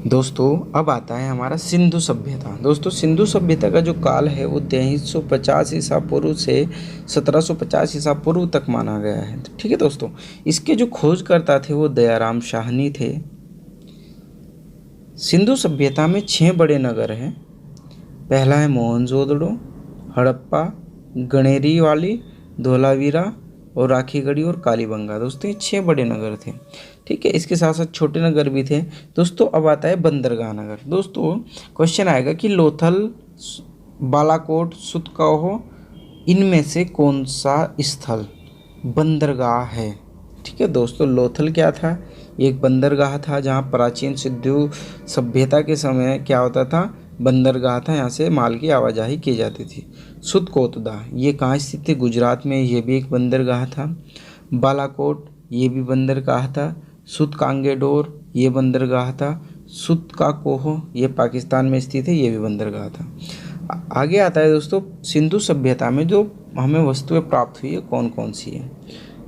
दोस्तों अब आता है हमारा सिंधु सभ्यता। दोस्तों सिंधु सभ्यता का जो काल है वो 2350 ईसा पूर्व से 1750 ईसा पूर्व तक माना गया है। ठीक है दोस्तों, इसके जो खोजकर्ता थे वो दयाराम शाहनी थे। सिंधु सभ्यता में 6 बड़े नगर हैं। पहला है मोहनजोदड़ो, हड़प्पा, गणेरीवाली, धोलावीरा और राखीगढ़ी और कालीबंगा। दोस्तों ये 6 बड़े नगर थे। ठीक है, इसके साथ साथ छोटे नगर भी थे। दोस्तों अब आता है बंदरगाह नगर। दोस्तों क्वेश्चन आएगा कि लोथल, बालाकोट, सुतकहो, इनमें से कौन सा स्थल बंदरगाह है। ठीक है दोस्तों, लोथल क्या था, एक बंदरगाह था जहाँ प्राचीन सिंधु सभ्यता के समय क्या होता था, बंदरगाह था, यहाँ से माल की आवाजाही की जाती थी। सुतकोतदा ये कहाँ स्थित थी, गुजरात में, ये भी एक बंदरगाह था। बालाकोट ये भी बंदरगाह था। सुतकांगेडोर ये बंदरगाह था। सुतकाकोह ये पाकिस्तान में स्थित है, ये भी बंदरगाह था। आगे आता है दोस्तों, सिंधु सभ्यता में जो हमें वस्तुएं प्राप्त हुई है कौन कौन सी है।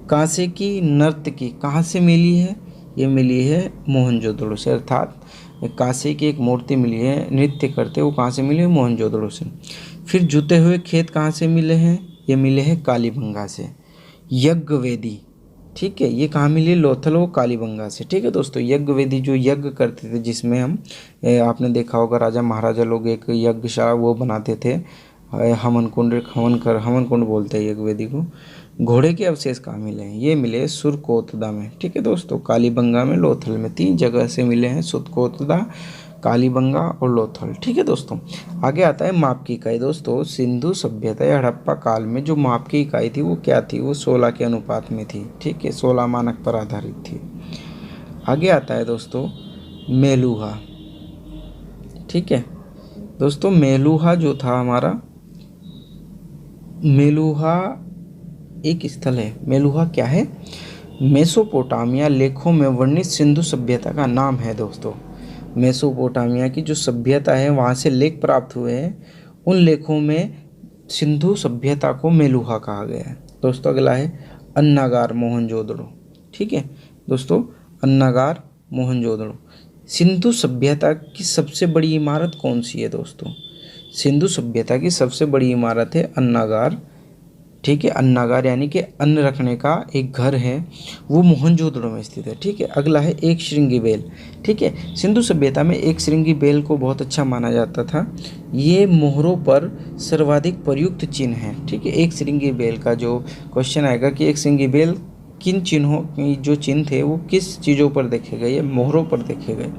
कांसे की नर्तकी कहाँ से मिली है, ये मिली है मोहनजोदड़ो से, अर्थात कांसे की एक मूर्ति मिली है नृत्य करते, वो कहाँ से मिली है, मोहनजोदड़ो से। फिर जुते हुए खेत कहाँ से मिले हैं, ये मिले हैं कालीबंगा से। यज्ञ वेदी, ठीक है, ये कहाँ मिली, लोथल और कालीबंगा से। ठीक है दोस्तों, यज्ञ वेदी जो यज्ञ करते थे, जिसमें हम आपने देखा होगा राजा महाराजा लोग एक यज्ञशाला वो बनाते थे, हवन कुंड बोलते हैं यज्ञ वेदी को। घोड़े के अवशेष कहाँ मिले हैं, ये मिले सुरकोतदा में। ठीक है दोस्तों, कालीबंगा में, लोथल में, 3 जगह से मिले हैं, सुरकोतदा, कालीबंगा और लोथल। ठीक है दोस्तों, आगे आता है माप की इकाई। दोस्तों सिंधु सभ्यता या हड़प्पा काल में जो माप की इकाई थी वो क्या थी, वो 16 के अनुपात में थी। ठीक है, 16 मानक पर आधारित थी। आगे आता है दोस्तों मेलुहा। ठीक है दोस्तों, मेलुहा जो था हमारा, मेलुहा एक स्थल है। मेलुहा क्या है, मेसोपोटामिया लेखों में वर्णित सिंधु सभ्यता का नाम है। दोस्तों मेसोपोटामिया की जो सभ्यता है वहाँ से लेख प्राप्त हुए हैं, उन लेखों में सिंधु सभ्यता को मेलुहा कहा गया है। दोस्तों अगला है अन्नागार मोहनजोदड़ो। ठीक है दोस्तों, अन्नागार मोहनजोदड़ो। सिंधु सभ्यता की सबसे बड़ी इमारत कौन सी है दोस्तों, सिंधु सभ्यता की सबसे बड़ी इमारत है अन्नागार। ठीक है, अन्नागार यानी कि अन्न रखने का एक घर है, वो मोहनजोदड़ो में स्थित है। ठीक है, अगला है एक श्रृंगी बेल। ठीक है, सिंधु सभ्यता में एक श्रृंगी बेल को बहुत अच्छा माना जाता था। ये मोहरों पर सर्वाधिक प्रयुक्त चिन्ह है। ठीक है, एक श्रृंगी बेल का जो क्वेश्चन आएगा कि एक श्रृंगी बेल किन चिन्हों, जो चिन्ह थे वो किस चीज़ों पर देखे गए, ये मोहरों पर देखे गए।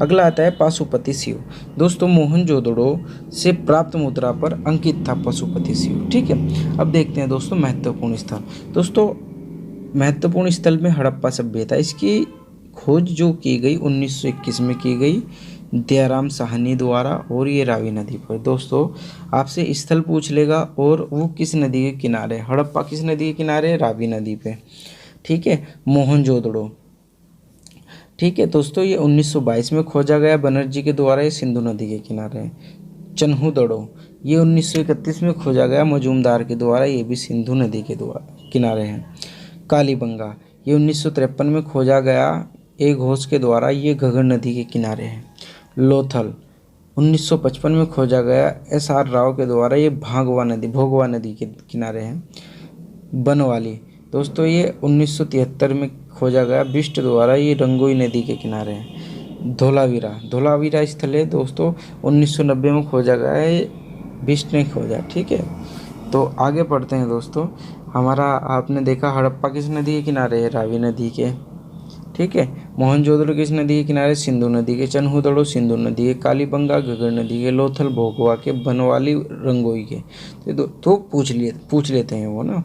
अगला आता है पाशुपति शिव। दोस्तों मोहनजोदड़ो से प्राप्त मुद्रा पर अंकित था पशुपति शिव। ठीक है, अब देखते हैं दोस्तों महत्वपूर्ण स्थल। दोस्तों महत्वपूर्ण स्थल में हड़प्पा सभ्यता, इसकी खोज जो की गई 1921 में की गई दयाराम साहनी द्वारा, और ये रावी नदी पर। दोस्तों आपसे स्थल पूछ लेगा और वो किस नदी के किनारे, हड़प्पा किस नदी के किनारे, रावी नदी पे। ठीक है, मोहनजोदड़ो। ठीक है दोस्तों, ये 1922 में खोजा गया बनर्जी के द्वारा, ये सिंधु नदी के किनारे है। चन्हुदड़ो ये 1931 में खोजा गया मजूमदार के द्वारा, ये भी सिंधु नदी के द्वारा किनारे हैं। कालीबंगा ये 1953 में खोजा गया एक घोष के द्वारा, ये घग्गर नदी के किनारे है। लोथल 1955 में खोजा गया SR राव के द्वारा, ये भोगवा नदी के किनारे हैं। बनवाली दोस्तों ये 1973 में खोजा गया बिष्ट द्वारा, ये रंगोई नदी के किनारे हैं। धोलावीरा स्थल है दोस्तों 1990 में खोजा गया है, बिष्ट ने खोजा। ठीक है, तो आगे पढ़ते हैं दोस्तों। हमारा आपने देखा हड़प्पा किस नदी के किनारे है, रावी नदी के। ठीक है, मोहनजोदड़ो किस नदी के किनारे, सिंधु नदी के। चन्हुदड़ो सिंधु नदी के। कालीबंगा घग्गर नदी के। लोथल भोगवा के। बनवाली रंगोई के। तो पूछ लेते हैं वो ना।